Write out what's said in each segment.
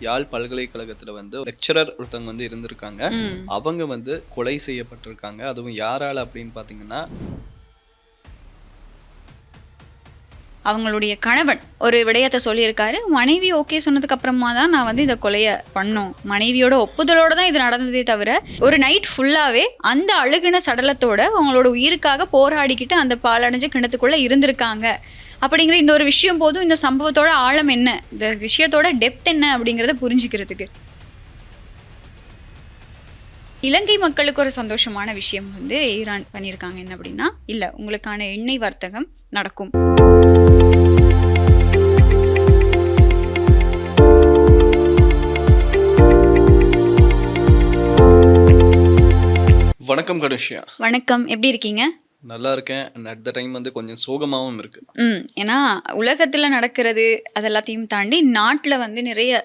யாழ் பல்கலைக்கழகத்துல லெக்சரர் ஒருத்தவங்க இருந்திருக்காங்க. ம். அவங்க கொலை செய்யப்பட்டிருக்காங்க. அதுவும் யாரால அப்படின்னு பாத்தீங்கன்னா, அவங்களுடைய கணவன் ஒரு விடயத்தை சொல்லியிருக்காரு. மனைவி ஓகே சொன்னதுக்கு அப்புறமா தான் நான் இதை கொலையை பண்ணோம். மனைவியோட ஒப்புதலோட தான் இது நடந்ததே தவிர ஒரு நைட் ஃபுல்லாவே அந்த அழுகின சடலத்தோட அவங்களோட உயிருக்காக போராடிக்கிட்டு அந்த பாலடைஞ்ச கிணத்துக்குள்ள இருந்திருக்காங்க அப்படிங்கிற இந்த ஒரு விஷயம் போதும் இந்த சம்பவத்தோட ஆழம் என்ன, இந்த விஷயத்தோட டெப்த் என்ன அப்படிங்கிறத புரிஞ்சுக்கிறதுக்கு. இலங்கை மக்களுக்கு ஒரு சந்தோஷமான விஷயம் ஈரான் பண்ணியிருக்காங்க. என்ன அப்படின்னா, இல்லை உங்களுக்கான எண்ணெய் வர்த்தகம் நடக்கும். வணக்கம் கனுஷ்யா. வணக்கம், எப்படி இருக்கீங்க? நல்லா இருக்கேன். அட் த டைம் கொஞ்சம் சோகமாவும் இருக்கு. ஏன்னா உலகத்துல நடக்கிறது அதெல்லாத்தையும் தாண்டி நாட்டுல நிறைய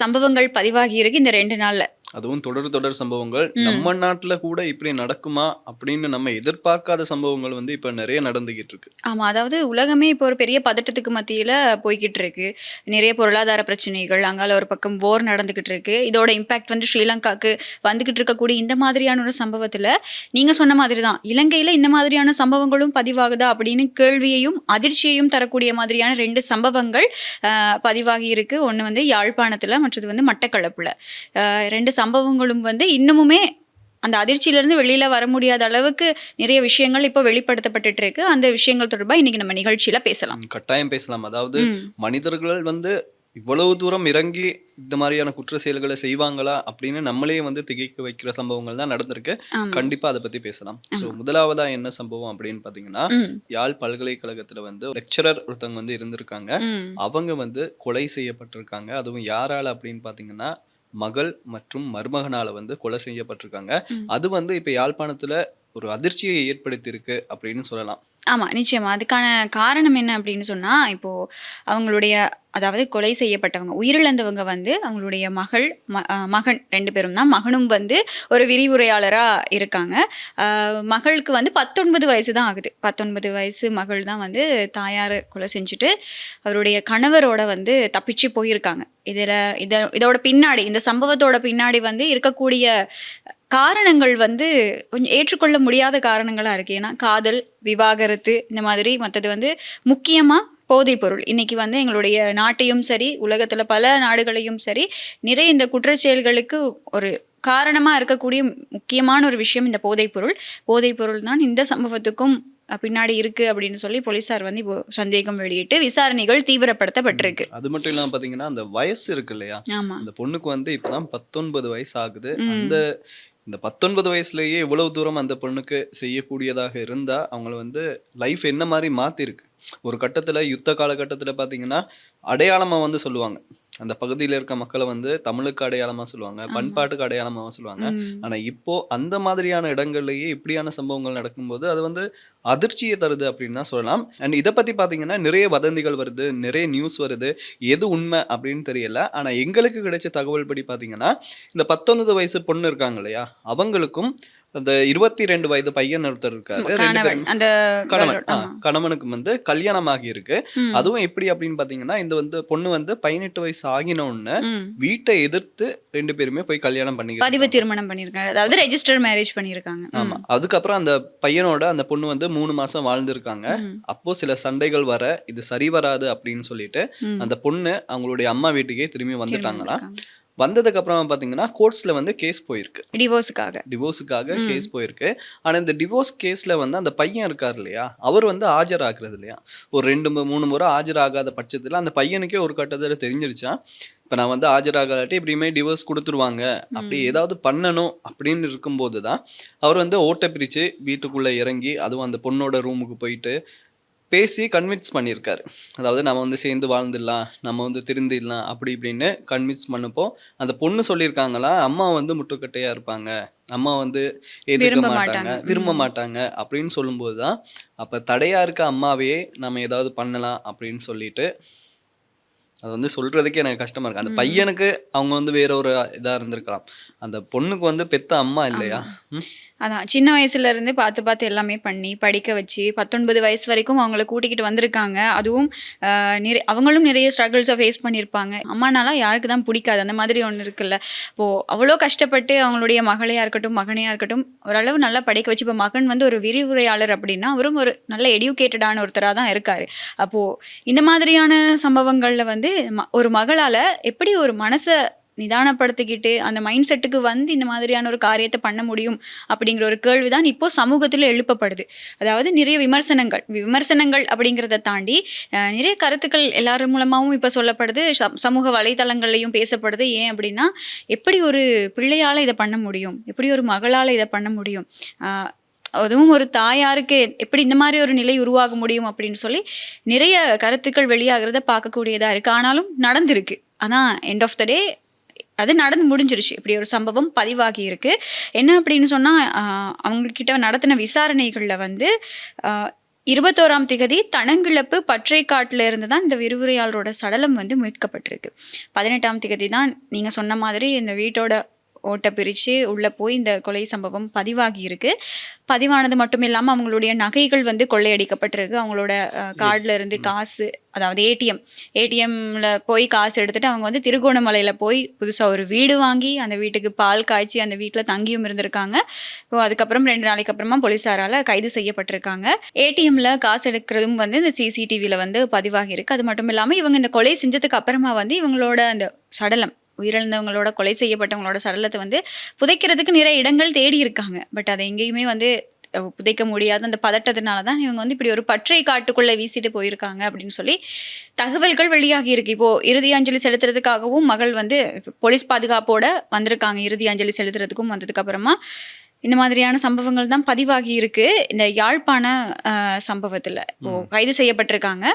சம்பவங்கள் பதிவாகி இருக்கு இந்த 2 நாள்ல. அதுவும் தொடர் சம்பவங்கள். நம்ம நாட்டுல கூட இப்படி நடக்குமா அப்படின்னு நம்ம எதிர்பார்க்காத சம்பவங்கள் இப்ப நிறைய நடந்துகிட்டு இருக்கு. ஆமா, அதாவது உலகமே இப்போ ஒரு பெரிய பதட்டத்துக்கு மத்தியில போய்கிட்டு இருக்கு. நிறைய பொருளாதார பிரச்சனைகள், அங்கால ஒரு பக்கம் போர் நடந்துகிட்டு இருக்கு. இதோட இம்பாக்ட் ஸ்ரீலங்காக்கு வந்துகிட்டு இருக்கக்கூடிய இந்த மாதிரியான ஒரு சம்பவத்துல நீங்க சொன்ன மாதிரிதான் இலங்கையில இந்த மாதிரியான சம்பவங்களும் பதிவாகுதா அப்படின்னு கேள்வியையும் அதிர்ச்சியையும் தரக்கூடிய மாதிரியான 2 சம்பவங்கள் பதிவாகி இருக்கு. ஒண்ணு யாழ்ப்பாணத்துல, மற்றது மட்டக்களப்புல. 2 சம்பவங்களும் இன்னமுமே அந்த அதிர்ச்சியிலிருந்து வெளியில வர முடியாத அளவுக்கு நிறைய விஷயங்கள் இப்போ வெளிப்படுத்தப்பட்டு இருக்கு. அந்த விஷயங்கள் தொடர்பா இன்னைக்கு நம்ம நிகழ்ச்சியில பேசலாம். கட்டாயம் பேசலாம். அதாவது மனிதர்கள் இவ்வளவு தூரம் இறங்கி இந்த மாதிரியான குற்ற செயல்களை செய்வாங்களா அப்படின்னு நம்மளே திகைக்க வைக்கிற சம்பவங்கள் தான் நடந்திருக்கு. கண்டிப்பா அதை பத்தி பேசலாம். சோ முதலாவதா என்ன சம்பவம் அப்படின்னு பாத்தீங்கன்னா, யாழ் பல்கலைக்கழகத்துல லெக்சரர் ஒருத்தவங்க இருந்திருக்காங்க. அவங்க கொலை செய்யப்பட்டிருக்காங்க. அதுவும் யாரால அப்படின்னு பாத்தீங்கன்னா, மகள் மற்றும் மருமகனால கொலை செய்யப்பட்டிருக்காங்க. அது இப்ப யாழ்ப்பாணத்துல ஒரு அதிர்ச்சியை ஏற்படுத்தி இருக்கு அப்படின்னு சொல்லலாம். ஆமா, நிச்சயமா. அதுக்கான காரணம் என்ன அப்படின்னு சொன்னா, இப்போ அவங்களுடைய அதாவது கொலை செய்யப்பட்டவங்க, உயிரிழந்தவங்க அவங்களுடைய மகன் 2 பேரும் தான். மகனும் ஒரு விரிவுரையாளரா இருக்காங்க. மகளுக்கு 19 வயசு தான் ஆகுது. 19 வயசு மகள் தான் தாயார் கொலை செஞ்சுட்டு அவருடைய கணவரோட தப்பிச்சு போயிருக்காங்க. இதோட பின்னாடி, இந்த சம்பவத்தோட பின்னாடி இருக்கக்கூடிய காரணங்கள் கொஞ்சம் ஏற்றுக்கொள்ள முடியாத காரணங்களா இருக்கு. ஏன்னா காதல், விவாகரத்து, இந்த மாதிரி. மற்றது முக்கியமா போதைப் பொருள். இன்னைக்கு எங்களுடைய நாட்டையும் சரி, உலகத்துல பல நாடுகளையும் சரி, நிறைய இந்த குற்றச்செயல்களுக்கு ஒரு காரணமா இருக்கக்கூடிய முக்கியமான ஒரு விஷயம் இந்த போதைப் பொருள். போதைப் பொருள் தான் இந்த சம்பவத்துக்கும் பின்னாடி இருக்கு அப்படின்னு சொல்லி போலீசார் இப்போ சந்தேகம் வெளியிட்டு விசாரணைகள் தீவிரப்படுத்தப்பட்டிருக்கு. அது மட்டும் இல்லாம பாத்தீங்கன்னா, அந்த வயசு இருக்கு இல்லையா, அந்த பொண்ணுக்கு இப்பதான் 19 வயசு ஆகுது. இந்த 19 வயசுலயே இவ்வளவு தூரம் அந்த பொண்ணுக்கு செய்யக்கூடியதாக இருந்தா அவங்கள லைஃப் என்ன மாதிரி மாத்திருக்கு. ஒரு கட்டத்துல யுத்த காலகட்டத்துல பாத்தீங்கன்னா அடையாளமா சொல்லுவாங்க. அந்த பகுதியில இருக்க மக்களை தமிழுக்கு அடையாளமா சொல்லுவாங்க, பண்பாட்டுக்கு அடையாளமா சொல்லுவாங்க. ஆனா இப்போ அந்த மாதிரியான இடங்கள்லயே இப்படியான சம்பவங்கள் நடக்கும்போது அது அதிர்ச்சியை தருது அப்படின்னு தான் சொல்லலாம். அண்ட் இதை பத்தி பாத்தீங்கன்னா நிறைய வதந்திகள் வருது, நிறைய நியூஸ் வருது. எது உண்மை அப்படின்னு தெரியல. ஆனா எங்களுக்கு கிடைச்ச தகவல் படி பாத்தீங்கன்னா, இந்த 19 வயசு பொண்ணு இருக்காங்க இல்லையா, அவங்களுக்கும் அந்த 22 வயது பையன் ஒருத்தர் இருக்காரு. கணவனுக்கு கல்யாணம் ஆகி இருக்கு. அதுவும் எப்படி அப்படின்னு பாத்தீங்கன்னா, இந்த பொண்ணு 18 வயசு ஆகின உடனே வீட்டை எதிர்த்து 2 பேருமே போய் கல்யாணம் பதிவு திருமணம் பண்ணிருக்காங்க. அதாவது ரெஜிஸ்டர் மேரேஜ் பண்ணிருக்காங்க. ஆமா. அதுக்கப்புறம் அந்த பையனோட அந்த பொண்ணு 3 மாசம் வாழ்ந்திருக்காங்க. அப்போ சில சண்டைகள் வர இது சரி வராது அப்படின்னு சொல்லிட்டு அந்த பொண்ணு அவங்களுடைய அம்மா வீட்டுக்கே திரும்பி வந்துட்டாங்களா. வந்ததுக்கு அப்புறம் பாத்தீங்கன்னா கோர்ட்ஸ்ல கேஸ் போயிருக்கு, டிவோர்ஸுக்காக கேஸ் போயிருக்கு. ஆனா இந்த டிவோர்ஸ் கேஸ்ல அந்த பையன் இருக்காரு இல்லையா, அவர் ஆஜர் ஆகுறது இல்லையா. ஒரு 2-3 முறை ஆஜர் ஆகாத பட்சத்துல அந்த பையனுக்கே ஒரு கட்டத்துல தெரிஞ்சிருச்சா, இப்ப நான் ஆஜராகாட்டி இப்படியுமே டிவோர்ஸ் கொடுத்துருவாங்க, அப்படி ஏதாவது பண்ணணும் அப்படின்னு இருக்கும்போது தான் அவர் ஓட்டை பிரிச்சு வீட்டுக்குள்ள இறங்கி, அதுவும் அந்த பொண்ணோட ரூமுக்கு போயிட்டு பேசி கன்வின்ஸ் பண்ணியிருக்காரு. அதாவது நம்ம சேர்ந்து வாழ்ந்துடலாம், நம்ம திருந்திடலாம் அப்படி இப்படின்னு கன்வின்ஸ் பண்ணப்போ அந்த பொண்ணு சொல்லியிருக்காங்களா, அம்மா முட்டுக்கட்டையா இருப்பாங்க, அம்மா எதிர்க்க மாட்டாங்க, விரும்ப மாட்டாங்க அப்படின்னு சொல்லும்போது தான் அப்ப தடையா இருக்க அம்மாவே நம்ம ஏதாவது பண்ணலாம் அப்படின்னு சொல்லிட்டு அது வந்து சொல்றதுக்கே எனக்கு கஷ்டமா இருக்கு. அந்த பையனுக்கு அவங்க வந்து வேற ஒரு இதா இருந்திருக்கலாம். அந்த பொண்ணுக்கு வந்து பெத்த அம்மா இல்லையா? ஆமா. ம். அதான் சின்ன வயசுல இருந்து பார்த்து பார்த்து எல்லாமே பண்ணி படிக்க வச்சு 19 வயசு வரைக்கும் அவங்கள கூட்டிக்கிட்டு வந்திருக்காங்க. அதுவும் அவங்களும் நிறைய ஸ்ட்ரகிள்ஸை ஃபேஸ் பண்ணியிருப்பாங்க. அம்மானாலாம் யாருக்கு தான் பிடிக்காது, அந்த மாதிரி ஒன்று இருக்குல்ல. இப்போ அவ்வளோ கஷ்டப்பட்டு அவங்களுடைய மகளையா இருக்கட்டும் மகனையா இருக்கட்டும் ஓரளவு நல்லா படிக்க வச்சு, இப்போ மகன் வந்து ஒரு விரிவுரையாளர் அப்படின்னா அவரும் ஒரு நல்ல எடுக்கேட்டடான ஒருத்தராக தான் இருக்காரு. அப்போ இந்த மாதிரியான சம்பவங்கள்ல வந்து ஒரு மகளால எப்படி ஒரு மனசை நிதானப்படுத்திக்கிட்டு அந்த மைண்ட் செட்டுக்கு வந்து இந்த மாதிரியான ஒரு காரியத்தை பண்ண முடியும் அப்படிங்கிற ஒரு கேள்விதான் இப்போ சமூகத்தில் எழுப்பப்படுது. அதாவது நிறைய விமர்சனங்கள் அப்படிங்கிறத தாண்டி நிறைய கருத்துக்கள் எல்லாரும் மூலமாகவும் இப்போ சொல்லப்படுது, சமூக வலைதளங்கள்லையும் பேசப்படுது. ஏன் அப்படின்னா, எப்படி ஒரு பிள்ளையால் இதை பண்ண முடியும், எப்படி ஒரு மகளால் இதை பண்ண முடியும், அதுவும் ஒரு தாயாருக்கு எப்படி இந்த மாதிரி ஒரு நிலை உருவாக முடியும் அப்படின்னு சொல்லி நிறைய கருத்துக்கள் வெளியாகிறத பார்க்கக்கூடியதாக இருக்குது. ஆனாலும் நடந்திருக்கு. ஆனால் எண்ட் ஆஃப் த டே அது நடந்து முடிஞ்சிருச்சு. இப்படி ஒரு சம்பவம் பதிவாகி இருக்கு. என்ன அப்படின்னு சொன்னால், அவங்கக்கிட்ட நடத்தின விசாரணைகளில் வந்து 21ஆம் திகதி தனங்கிழப்பு பற்றைக்காட்டில் இருந்து தான் இந்த விரிவுரையாளரோட சடலம் வந்து மீட்கப்பட்டிருக்கு. 18ஆம் திகதி தான் நீங்கள் சொன்ன மாதிரி இந்த வீட்டோட ஓட்டை பிரித்து உள்ளே போய் இந்த கொலை சம்பவம் பதிவாகி இருக்கு. பதிவானது மட்டும் இல்லாமல் அவங்களுடைய நகைகள் வந்து கொள்ளையடிக்கப்பட்டிருக்கு. அவங்களோட கார்டில் இருந்து காசு, அதாவது ஏடிஎம்ல போய் காசு எடுத்துகிட்டு அவங்க வந்து திருகோணமலையில் போய் புதுசாக ஒரு வீடு வாங்கி அந்த வீட்டுக்கு பால் காய்ச்சி அந்த வீட்டில் தங்கியும் இருந்திருக்காங்க. இப்போ அதுக்கப்புறம் 2 நாளைக்கு அப்புறமா போலீஸாரால் கைது செய்யப்பட்டிருக்காங்க. ஏடிஎம்ல காசு எடுக்கிறதும் வந்து இந்த சிசிடிவியில் வந்து பதிவாகி இருக்கு. அது மட்டும் இல்லாமல் இவங்க இந்த கொலை செஞ்சதுக்கு அப்புறமா வந்து இவங்களோட அந்த சடலம், உயிரிழந்தவங்களோட கொலை செய்யப்பட்டவங்களோட சடலத்தை வந்து புதைக்கிறதுக்கு நிறைய இடங்கள் தேடி இருக்காங்க. பட் அதை எங்கேயுமே வந்து புதைக்க முடியாது. அந்த பதட்டத்தினால தான் இவங்க வந்து இப்படி ஒரு பற்றை காட்டுக்குள்ளே வீசிட்டு போயிருக்காங்க அப்படின்னு சொல்லி தகவல்கள் வெளியாகி இருக்கு. இப்போ இறுதி அஞ்சலி செலுத்துறதுக்காகவும் மகள் வந்து போலீஸ் பாதுகாப்போட வந்திருக்காங்க. இறுதி அஞ்சலி செலுத்துறதுக்கும் வந்ததுக்கு அப்புறமா இந்த மாதிரியான சம்பவங்கள் தான் பதிவாகி இருக்கு. இந்த யாழ்ப்பாண சம்பவத்தில் இப்போ கைது செய்யப்பட்டிருக்காங்க.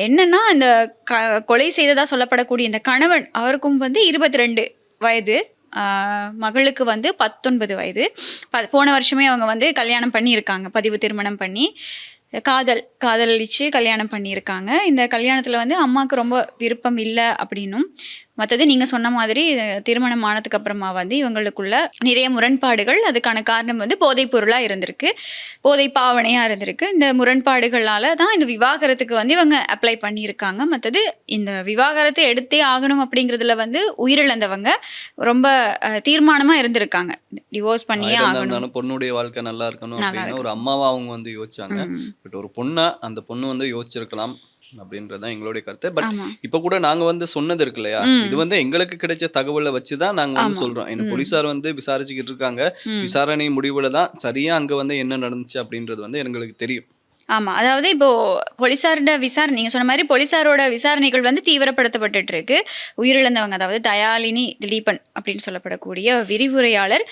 என்னன்னா, இந்த கொலை செய்ததா சொல்லப்படக்கூடிய இந்த கணவன், அவருக்கும் வந்து 22 வயது, மகளுக்கு வந்து 19 வயது. போன வருஷமே அவங்க வந்து கல்யாணம் பண்ணியிருக்காங்க, பதிவு திருமணம் பண்ணி காதலிச்சு கல்யாணம் பண்ணியிருக்காங்க. இந்த கல்யாணத்தில் வந்து அம்மாவுக்கு ரொம்ப விருப்பம் இல்லை அப்படின்னும், மற்றது நீங்கள் சொன்ன மாதிரி திருமணம் ஆனதுக்கு அப்புறமா வந்து இவங்களுக்குள்ள நிறைய முரண்பாடுகள், அதுக்கான காரணம் வந்து போதைப் பொருளாக இருந்திருக்கு, போதை பாவனையாக இருந்திருக்கு. இந்த முரண்பாடுகளால் தான் இந்த விவாகரத்துக்கு வந்து இவங்க அப்ளை பண்ணியிருக்காங்க. மற்றது இந்த விவாகரத்தை எடுத்தே ஆகணும் அப்படிங்கிறதுல வந்து உயிரிழந்தவங்க ரொம்ப தீர்மானமாக இருந்திருக்காங்க. டிவோர்ஸ் பண்ணியே ஆகணும், பொண்ணுடைய வாழ்க்கை நல்லா இருக்கணும் அப்படின்னு ஒரு அம்மாவா அவங்க வந்து யோசிச்சாங்க. பட் ஒரு பொண்ணா அந்த பொண்ணு வந்து யோசிச்சிருக்கலாம் அப்படின்றதான் எங்களுடைய கருத்து. பட் இப்ப கூட நாங்க வந்து சொன்னது இருக்கு இல்லையா, இது வந்து எங்களுக்கு கிடைச்ச தகவலை வச்சுதான் நாங்க வந்து சொல்றோம். ஏன்னா போலீசார் வந்து விசாரிச்சுக்கிட்டு இருக்காங்க. விசாரணை முடிவுல தான் சரியா அங்க வந்து என்ன நடந்துச்சு அப்படின்றது வந்து எங்களுக்கு தெரியும். ஆமாம், அதாவது இப்போது போலீஸாரோட விசாரணை, நீங்கள் சொன்ன மாதிரி போலீஸாரோட விசாரணைகள் வந்து தீவிரப்படுத்தப்பட்டு இருக்கு. உயிரிழந்தவங்க, அதாவது தயாலினி திலீபன் அப்படின்னு சொல்லப்படக்கூடிய விரிவுரையாளர்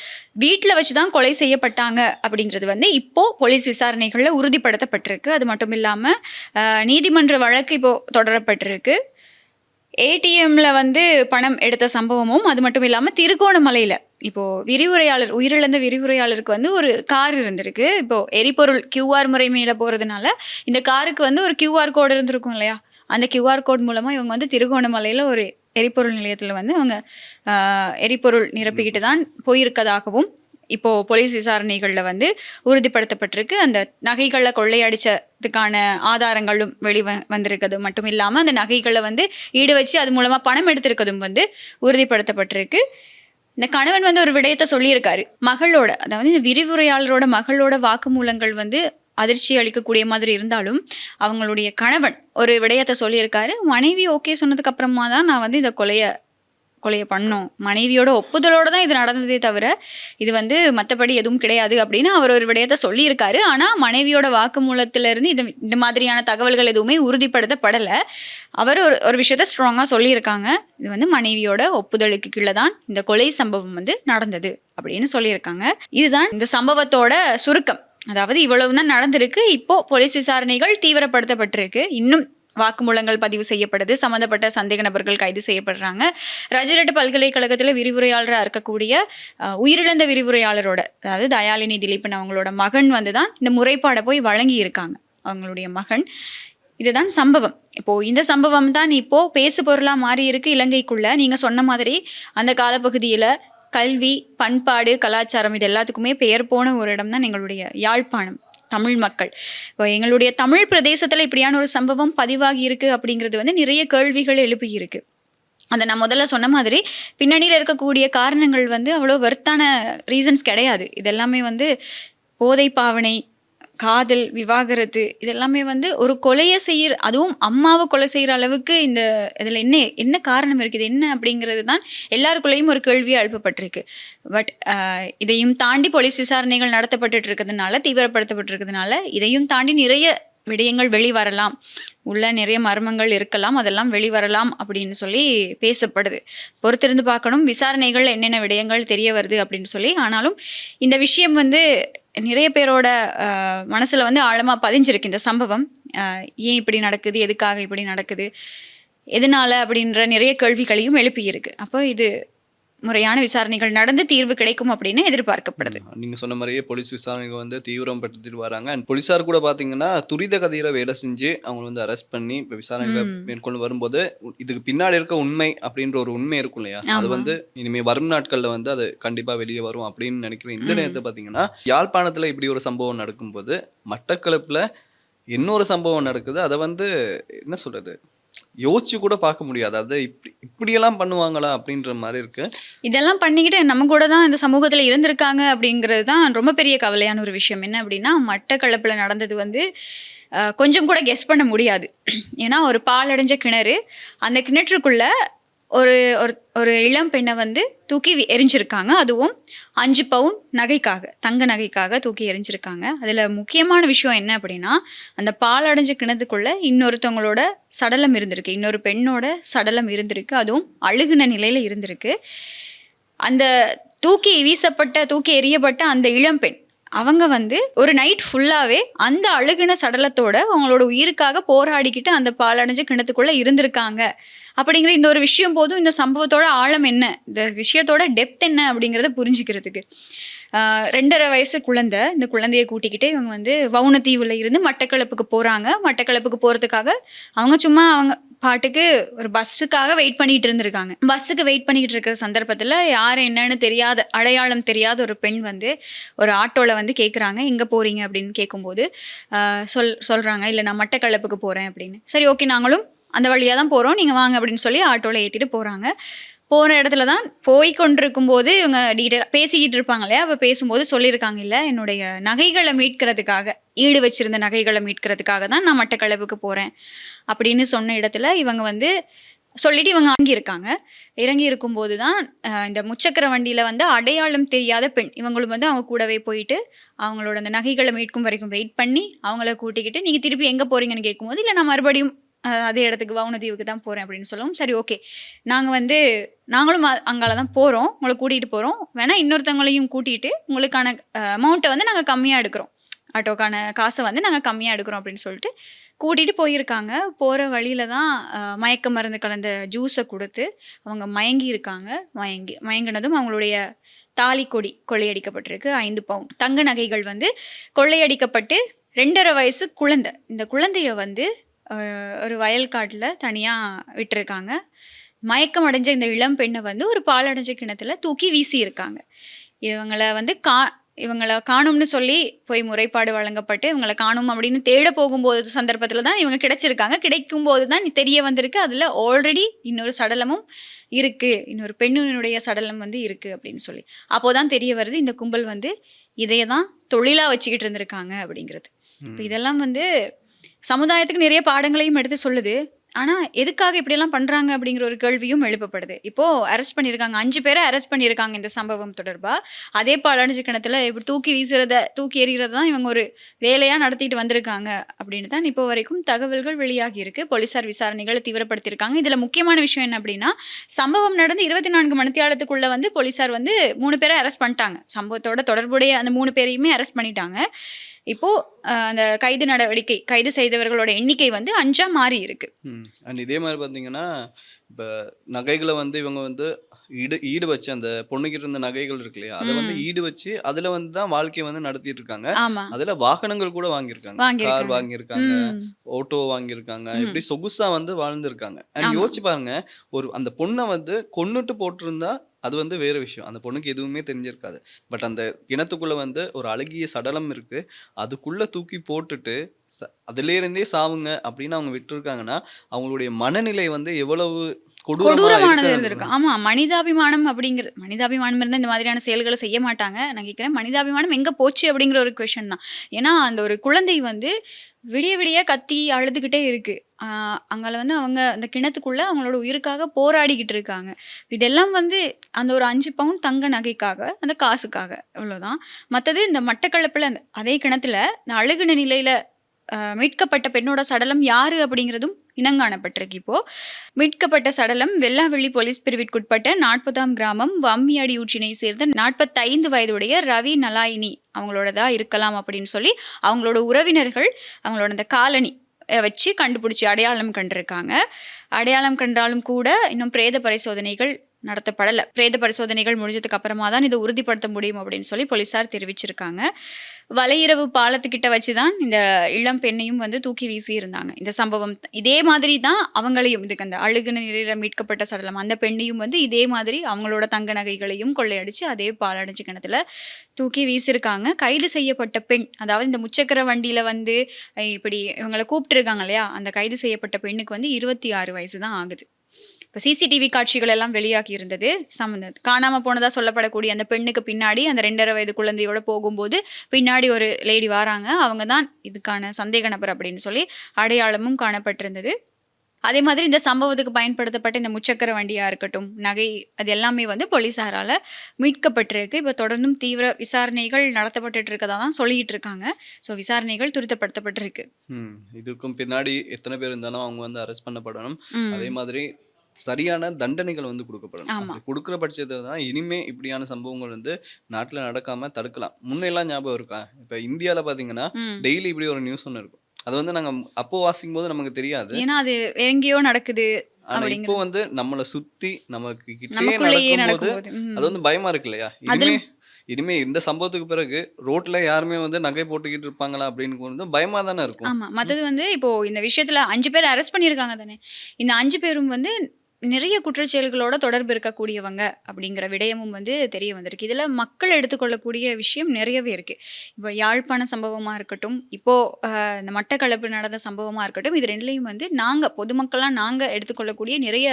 வீட்டில் வச்சு தான் கொலை செய்யப்பட்டாங்க அப்படிங்கிறது வந்து இப்போது போலீஸ் விசாரணைகளில் உறுதிப்படுத்தப்பட்டிருக்கு. அது மட்டும் இல்லாமல் நீதிமன்ற வழக்கு இப்போது தொடரப்பட்டிருக்கு. ஏடிஎம்ல வந்து பணம் எடுத்த சம்பவமும், அது மட்டும் இல்லாமல் திருகோணமலையில் இப்போது உயிரிழந்த விரிவுரையாளருக்கு வந்து ஒரு கார் இருந்திருக்கு. இப்போது எரிபொருள் QR முறை மேலே போகிறதுனால இந்த காருக்கு வந்து ஒரு QR கோடு இருந்திருக்கும் இல்லையா, அந்த QR கோட் மூலமாக இவங்க வந்து திருகோணமலையில் ஒரு எரிபொருள் நிலையத்தில் வந்து அவங்க எரிபொருள் நிரப்பிக்கிட்டு தான் போயிருக்கதாகவும் இப்போது போலீஸ் விசாரணைகளில் வந்து உறுதிப்படுத்தப்பட்டிருக்கு. அந்த நகைகளை கொள்ளையடிச்சதுக்கான ஆதாரங்களும் வந்திருக்கிறது மட்டும் இல்லாமல் அந்த நகைகளை வந்து ஈடு வச்சு அது மூலமாக பணம் எடுத்திருக்கதும் வந்து உறுதிப்படுத்தப்பட்டிருக்கு. இந்த கணவன் வந்து ஒரு விடயத்தை சொல்லியிருக்காரு, மகளோட, அதாவது இந்த விரிவுரையாளரோட மகளோட வாக்குமூலங்கள் வந்து அதிர்ச்சி அளிக்கக்கூடிய மாதிரி இருந்தாலும் அவங்களுடைய கணவன் ஒரு விடயத்தை சொல்லியிருக்காரு. மனைவி ஓகே சொன்னதுக்கு அப்புறமா தான் நான் வந்து இந்த கொலையை பண்ணோம், மனைவியோட ஒப்புதலோடு தான் இது நடந்ததே தவிர இது வந்து மற்றபடி எதுவும் கிடையாது அப்படின்னு அவர் ஒரு விடயத்தை சொல்லியிருக்காரு. ஆனால் மனைவியோட வாக்குமூலத்திலிருந்து இந்த மாதிரியான தகவல்கள் எதுவுமே உறுதிப்படுத்தப்படலை. அவர் ஒரு விஷயத்த ஸ்ட்ராங்காக சொல்லியிருக்காங்க, இது வந்து மனைவியோட ஒப்புதலுக்கு கீழே தான் இந்த கொலை சம்பவம் வந்து நடந்தது அப்படின்னு சொல்லியிருக்காங்க. இதுதான் இந்த சம்பவத்தோட சுருக்கம். அதாவது இவ்வளவு தான் நடந்திருக்கு. இப்போ போலீஸ் விசாரணைகள் தீவிரப்படுத்தப்பட்டிருக்கு. இன்னும் வாக்குமூலங்கள் பதிவு செய்யப்படுது, சம்மந்தப்பட்ட சந்தேக நபர்கள் கைது செய்யப்படுறாங்க. ரஜரட் பல்கலைக்கழகத்தில் விரிவுரையாளராக இருக்கக்கூடிய உயிரிழந்த விரிவுரையாளரோட, அதாவது தயாலினி திலீபன் அவங்களோட மகன் வந்து தான் இந்த முறைப்பாடை போய் வழங்கி இருக்காங்க. அவங்களுடைய மகன் இதுதான் சம்பவம். இப்போ இந்த சம்பவம் தான் இப்போ பேசு பொருளா மாறி இருக்கு இலங்கைக்குள்ள. நீங்க சொன்ன மாதிரி அந்த காலப்பகுதியில கல்வி, பண்பாடு, கலாச்சாரம் இது எல்லாத்துக்குமே பெயர் போன ஒரு இடம் தான் எங்களுடைய யாழ்ப்பாணம், தமிழ் மக்கள். இப்போ எங்களுடைய தமிழ் பிரதேசத்துல இப்படியான ஒரு சம்பவம் பதிவாகி இருக்கு அப்படிங்கிறது வந்து நிறைய கேள்விகள் எழுப்பி இருக்கு. அதை நான் முதல்ல சொன்ன மாதிரி பின்னணியில் இருக்கக்கூடிய காரணங்கள் வந்து அவ்வளோ வர்த்தான ரீசன்ஸ் கிடையாது. இதெல்லாமே வந்து போதை பாவனை, காதல், விவாகரத்து இதெல்லாமே வந்து ஒரு கொலையை செய்யற, அதுவும் அம்மாவை கொலை செய்யற அளவுக்கு இந்த இதில் என்ன காரணம் இருக்குது என்ன அப்படிங்கிறது தான் எல்லாருக்குள்ளேயும் ஒரு கேள்வியாக எழுப்பப்பட்டிருக்கு. பட் இதையும் தாண்டி போலீஸ் விசாரணைகள் நடத்தப்பட்டு இருக்கிறதுனால, தீவிரப்படுத்தப்பட்டிருக்கிறதுனால இதையும் தாண்டி நிறைய விடயங்கள் வெளிவரலாம், உள்ள நிறைய மர்மங்கள் இருக்கலாம், அதெல்லாம் வெளிவரலாம் அப்படின்னு சொல்லி பேசப்படுது. பொறுத்திருந்து பார்க்கணும் விசாரணைகள் என்னென்ன விடயங்கள் தெரிய வருது அப்படின்னு சொல்லி. ஆனாலும் இந்த விஷயம் வந்து நிறைய பேரோட மனசுல வந்து ஆழமா பதிஞ்சிருக்கு. இந்த சம்பவம் ஏன் இப்படி நடக்குது, எதுக்காக இப்படி நடக்குது, எதனால அப்படின்ற நிறைய கேள்விகளையும் எழுப்பியிருக்கு. அப்போ இது முறையான விசாரணைகள் நடந்து தீர்வு கிடைக்கும் அப்படின்னு எதிர்பார்க்கப்படுது. நீங்க சொன்ன மாதிரியே போலீஸ் விசாரணைகள் வந்து தீவிரப்படுத்திட்டு வராங்க. அண்ட் போலீஸார் கூட பாத்தீங்கன்னா துரித கதியில வேலை செஞ்சு அவங்க வந்து அரெஸ்ட் பண்ணி இப்ப விசாரணைகளை மேற்கொண்டு வரும்போது இதுக்கு பின்னாடி இருக்க உண்மை அப்படின்ற ஒரு உண்மை இருக்கும் இல்லையா, அது வந்து இனிமே வரும் நாட்கள்ல வந்து அது கண்டிப்பா வெளியே வரும் அப்படின்னு நினைக்கிறேன். இந்த நேரத்தை பாத்தீங்கன்னா யாழ்ப்பாணத்துல இப்படி ஒரு சம்பவம் நடக்கும்போது மட்டக்களப்புல இன்னொரு சம்பவம் நடக்குது. அதை வந்து என்ன சொல்றது, யோசிச்சு கூட பார்க்க முடியாது. அது இப்படியெல்லாம் பண்ணுவாங்களா அப்படின்ற மாதிரி இருக்கு. இதெல்லாம் பண்ணிக்கிட்டு நம்ம கூட தான் இந்த சமூகத்துல இருந்திருக்காங்க அப்படிங்கிறது தான் ரொம்ப பெரிய கவலையான ஒரு விஷயம். என்ன அப்படின்னா மட்டக்களப்புல நடந்தது வந்து கொஞ்சம் கூட கெஸ் பண்ண முடியாது. ஏன்னா ஒரு பாலடைஞ்ச கிணறு, அந்த கிணற்றுக்குள்ள ஒரு ஒரு இளம் பெண்ணை வந்து தூக்கி எரிஞ்சிருக்காங்க. அதுவும் 5 பவுன் நகைக்காக, தங்க நகைக்காக தூக்கி எரிஞ்சிருக்காங்க. அதில் முக்கியமான விஷயம் என்ன அப்படின்னா அந்த பாலடைஞ்ச கிணத்துக்குள்ள இன்னொருத்தவங்களோட சடலம் இருந்திருக்கு, இன்னொரு பெண்ணோட சடலம் இருந்திருக்கு. அதுவும் அழுகுன நிலையில இருந்திருக்கு. அந்த தூக்கி எறியப்பட்ட அந்த இளம்பெண் அவங்க வந்து ஒரு நைட் ஃபுல்லாவே அந்த அழுகின சடலத்தோட அவங்களோட உயிருக்காக போராடிக்கிட்டு அந்த பாலடைஞ்ச கிணத்துக்குள்ள இருந்திருக்காங்க அப்படிங்கிற இந்த ஒரு விஷயம் போதும் இந்த சம்பவத்தோட ஆழம் என்ன, இந்த விஷயத்தோட டெப்த் என்ன அப்படிங்கிறத புரிஞ்சுக்கிறதுக்கு. 2.5 வயசு குழந்தை, இந்த குழந்தைய கூட்டிக்கிட்டு இவங்க வந்து வவுனதீவுல இருந்து மட்டக்களப்புக்கு போறாங்க. மட்டக்களப்புக்கு போறதுக்காக அவங்க சும்மா அவங்க பாட்டுக்கு ஒரு பஸ்ஸுக்காக வெயிட் பண்ணிட்டு இருந்திருக்காங்க. பஸ்ஸுக்கு வெயிட் பண்ணிக்கிட்டு இருக்கிற சந்தர்ப்பத்தில் யார் என்னன்னு தெரியாத, அடையாளம் தெரியாத ஒரு பெண் வந்து ஒரு ஆட்டோவில் வந்து கேட்குறாங்க எங்கே போகிறீங்க அப்படின்னு கேட்கும்போது சொல்கிறாங்க இல்லை நான் மட்டக்களப்புக்கு போகிறேன் அப்படின்னு. சரி ஓகே நாங்களும் அந்த வழியாக தான் போகிறோம், நீங்கள் வாங்க அப்படின்னு சொல்லி ஆட்டோவில் ஏற்றிட்டு போகிறாங்க. போகிற இடத்துல தான் போய் கொண்டிருக்கும் போது இவங்க டீட்டெயிலாக பேசிக்கிட்டு இருப்பாங்க இல்லையா, அப்போ பேசும்போது சொல்லியிருக்காங்க இல்லை என்னுடைய நகைகளை மீட்கிறதுக்காக, ஈடு வச்சிருந்த நகைகளை மீட்கிறதுக்காக தான் நான் மட்டக்களப்புக்கு போகிறேன் அப்படின்னு சொன்ன இடத்துல இவங்க வந்து சொல்லிட்டு இவங்க இறங்கி இருக்கும்போது தான் இந்த முச்சக்கர வண்டியில் வந்து அடையாளம் தெரியாத பெண் இவங்களும் வந்து அவங்க கூடவே போயிட்டு அவங்களோட அந்த நகைகளை மீட்கும் வரைக்கும் வெயிட் பண்ணி அவங்கள கூட்டிக்கிட்டு நீங்கள் திருப்பி எங்கே போகிறீங்கன்னு கேட்கும்போது இல்லை நான் மறுபடியும் அதே இடத்துக்கு வவுனதீவுக்கு தான் போகிறேன் அப்படின்னு சொல்லவும், சரி ஓகே நாங்களும் அங்கால தான் போகிறோம், உங்களை கூட்டிகிட்டு போகிறோம், வேணால் இன்னொருத்தவங்களையும் கூட்டிகிட்டு உங்களுக்கான அமௌண்ட்டை வந்து நாங்கள் கம்மியாக எடுக்கிறோம், ஆட்டோக்கான காசை வந்து நாங்கள் கம்மியாக எடுக்கிறோம் அப்படின்னு சொல்லிட்டு கூட்டிகிட்டு போயிருக்காங்க. போகிற வழியில் தான் மயக்க மருந்து கலந்த ஜூஸை கொடுத்து அவங்க மயங்கினதும் அவங்களுடைய தாலிக்கொடி கொள்ளையடிக்கப்பட்டிருக்கு. 5 பவுன் தங்க நகைகள் வந்து கொள்ளையடிக்கப்பட்டு 2.5 வயசு குழந்தை, இந்த குழந்தைய வந்து ஒரு வயல்காட்டில் தனியாக விட்டுருக்காங்க. மயக்கம் அடைஞ்ச இந்த இளம் பெண்ணை வந்து ஒரு பாலடைஞ்ச கிணத்துல தூக்கி வீசியிருக்காங்க. இவங்களை காணும்னு சொல்லி போய் முறைப்பாடு வழங்கப்பட்டு இவங்களை காணும் அப்படின்னு தேட போகும்போது சந்தர்ப்பத்தில் தான் இவங்க கிடைச்சிருக்காங்க. கிடைக்கும்போது தான் தெரிய வந்திருக்கு அதில் ஆல்ரெடி இன்னொரு சடலமும் இருக்குது, இன்னொரு பெண்ணினுடைய சடலம் வந்து இருக்குது அப்படின்னு சொல்லி. அப்போதான் தெரிய வருது இந்த கும்பல் வந்து இதையே தான் தொழிலாக வச்சுக்கிட்டு இருந்திருக்காங்க அப்படிங்கிறது. இப்போ இதெல்லாம் வந்து சமுதாயத்துக்கு நிறைய பாடங்களையும் எடுத்து சொல்லுது. ஆனால் எதுக்காக இப்படியெல்லாம் பண்ணுறாங்க அப்படிங்கிற ஒரு கேள்வியும் எழுப்பப்படுது. இப்போது அரெஸ்ட் பண்ணியிருக்காங்க, 5 பேரை அரெஸ்ட் பண்ணியிருக்காங்க இந்த சம்பவம் தொடர்பாக. அதே பாலடைஞ்ச கிணத்துல இப்படி தூக்கி எறிகிறத தான் இவங்க ஒரு வேலையாக நடத்திட்டு வந்திருக்காங்க அப்படின்னு தான் இப்போ வரைக்கும் தகவல்கள் வெளியாகி இருக்கு. போலீஸார் விசாரணைகளை தீவிரப்படுத்தியிருக்காங்க. இதில் முக்கியமான விஷயம் என்ன அப்படின்னா சம்பவம் நடந்து 24 மணித்தியாலத்துக்குள்ளே வந்து போலீஸார் வந்து 3 பேரை அரெஸ்ட் பண்ணிட்டாங்க. சம்பவத்தோட தொடர்புடைய அந்த 3 பேரையுமே அரெஸ்ட் பண்ணிட்டாங்க. இப்போது அந்த கைது செய்தவர்களோட எண்ணிக்கை வந்து 5ஆ மாறி இருக்கு. அண்ட் இதே மாதிரி பார்த்தீங்கன்னா இப்போ நகைகளை வந்து இவங்க வந்து ஈடு வச்சு அந்த பொண்ணுகிட்ட இருந்த நகைகள் இருக்கு இல்லையா? அத வந்து ம். ஈடு வச்சு, அதுல வந்து தான் வாழ்க்கைய வந்து நடத்திட்டு இருக்காங்க. ஆமா. அதுல வாகனங்கள் கூட வாங்கியிருக்காங்க. கார் வாங்கியிருக்காங்க. வாங்கியிருக்காங்க, ம். ஆட்டோ வாங்கியிருக்காங்க. ம். இப்படி சொகுசா வந்து வாழ்ந்திருக்காங்க. அண்ட் ஆமா. யோசிச்சு பாருங்க, அந்த பொண்ண வந்து கொன்னுட்டு போட்டிருந்தா, அது வந்து வேற விஷயம். அந்த பொண்ணுக்கு எதுவுமே தெரிஞ்சிருக்காது. பட் அந்த கிணத்துக்குள்ள வந்து ஒரு அழகிய சடலம் இருக்கு. அதுக்குள்ள தூக்கி போட்டுட்டு, அதிலேருந்தே சாவுங்க அப்படின்னு அவங்க விட்டுருக்காங்கன்னா, அவங்களுடைய மனநிலை வந்து எவ்வளவு கொடூரமா கொடூரமானது இருக்குன்னு இருந்திருக்கு. ஆமா. மனிதாபிமானம் இருந்தா இந்த மாதிரியான செயல்கள செய்ய மாட்டாங்க. நான் கேட்கிறேன், மனிதாபிமானம் எங்க போச்சு? அப்படிங்கிற ஒரு கொஸ்டின் தான். ஏன்னா, அந்த ஒரு குழந்தை வந்து விடிய விடிய கத்தி அழுதுகிட்டே இருக்கு. ஆ அங்கால வந்து அவங்க அந்த கிணத்துக்குள்ள அவங்களோட உயிருக்காக போராடிக்கிட்டு இருக்காங்க. இதெல்லாம் வந்து அந்த ஒரு 5 பவுன் தங்க நகைக்காக, அந்த காசுக்காக இவ்வளோதான். மத்தது இந்த மட்டக்களப்புல அதே கிணத்துல இந்த அழுகுன நிலையில மீட்கப்பட்ட பெண்ணோட சடலம் யாரு அப்படிங்கிறதும் இனங்காணப்பட்டிருக்கு இப்போ. மீட்கப்பட்ட சடலம் வெல்லாவெள்ளி போலீஸ் பிரிவிற்குட்பட்ட 40ஆம் கிராமம் வம்மியடி ஊற்றினை சேர்ந்த 45 வயதுடைய ரவி நலாயினி அவங்களோடதா இருக்கலாம் அப்படின்னு சொல்லி அவங்களோட உறவினர்கள் அவங்களோட அந்த காலனி வச்சு கண்டுபிடிச்சி அடையாளம் கண்டிருக்காங்க. அடையாளம் கண்டாலும் கூட இன்னும் பிரேத பரிசோதனைகள் நடத்தப்படலை. பிரேத பரிசோதனைகள் முடிஞ்சதுக்கு அப்புறமா தான் இதை உறுதிப்படுத்த முடியும் அப்படின்னு சொல்லி போலீசார் தெரிவிச்சிருக்காங்க. வலையிரவு பாலத்துக்கிட்ட வச்சு தான் இந்த இளம் பெண்ணையும் வந்து தூக்கி வீசி இருந்தாங்க. இந்த சம்பவம் இதே மாதிரி தான் அவங்களையும் இதுக்கு அந்த அழுகுன நிலையில மீட்கப்பட்ட சடலம் அந்த பெண்ணையும் வந்து இதே மாதிரி அவங்களோட தங்க நகைகளையும் கொள்ளையடிச்சு அதே பாலடைஞ்சு கிணத்துல தூக்கி வீசியிருக்காங்க. கைது செய்யப்பட்ட பெண், அதாவது இந்த முச்சக்கர வண்டியில வந்து இப்படி இவங்களை கூப்பிட்டு இருக்காங்க இல்லையா, அந்த கைது செய்யப்பட்ட பெண்ணுக்கு வந்து 26 வயசு தான் ஆகுது. இப்போ சிசிடிவி காட்சிகள் எல்லாம் வெளியாகி இருந்தது. காணாம போனதா சொல்லப்படக்கூடிய அந்த பெண்ணுக்கு பின்னாடி அந்த 2.5 வயது குழந்தையோட போகும்போது பின்னாடி ஒரு லேடி வராங்க. அவங்க தான் இதுக்கான சந்தேக நபர் அப்படின்னு சொல்லி அடையாளமும் காணப்பட்டிருந்தது. அதே மாதிரி இந்த சம்பவத்துக்கு பயன்படுத்தப்பட்ட இந்த முச்சக்கர வண்டியா இருக்கட்டும், நகை, அது எல்லாமே வந்து போலீசாரால மீட்கப்பட்டிருக்கு. இப்போ தொடர்ந்தும் தீவிர விசாரணைகள் நடத்தப்பட்டு இருக்கதா தான் சொல்லிட்டு இருக்காங்க. ஸோ விசாரணைகள் துரிதப்படுத்தப்பட்டிருக்கு. இதுக்கும் பின்னாடி எத்தனை பேர் இருந்தாலும் அவங்க வந்து அரெஸ்ட் பண்ணப்படணும். அதே ம். மாதிரி சரியான தண்டனைகள் வந்து குடுக்கப்படணும். ஆமா. அப்படி குடுக்குற பட்சத்துல தான் இனிமே இப்படியான சம்பவங்கள் வந்து நாட்டுல நடக்காம தடுக்கலாம். முன்னெல்லாம் ஞாபகம் இருக்கா? இப்ப இந்தியால பார்த்தீங்கன்னா, ம். டெய்லி இப்படி ஒரு நியூஸ் ஒண்ணு இருக்கும். அது வந்து நாங்க அப்போ வாசிக்கும்போது நமக்கு தெரியாது. ஏன்னா அது எங்கேயோ நடக்குது ஆனா இப்போ அப்படிங்கிறது. வந்து நம்மள சுத்தி நமக்கு கிட்டயே நமக்குள்ளேயே நடக்கும்போது, நடக்கும்போது. அது ம். வந்து பயமா இருக்கு இல்லையா? இனிமே அதிலும் இனிமே இந்த சம்பவத்துக்கு பிறகு ரோட்ல யாருமே வந்து நகை போட்டுக்கிட்டு இருப்பாங்களா அப்படின்னு வந்து பயமா தானே இருக்கும். ஆமா. ம். மத்தது வந்து இப்போ இந்த விஷயத்துல 5 பேர் அரெஸ்ட் பண்ணியிருக்காங்க தானே! இந்த 5 பேரும் வந்து நிறைய குற்றச்செயல்களோட தொடர்பு இருக்கக்கூடியவங்க அப்படிங்கிற விடயமும் வந்து தெரிய வந்திருக்கு. இதுல மக்கள் எடுத்துக்கொள்ளக்கூடிய விஷயம் நிறையவே இருக்கு. இப்போ யாழ்ப்பாண சம்பவமா இருக்கட்டும், இப்போ இந்த மட்டக்களப்பு நடந்த சம்பவமா இருக்கட்டும், இது 2லயும் வந்து பொதுமக்களா நாங்க எடுத்துக்கொள்ளக்கூடிய நிறைய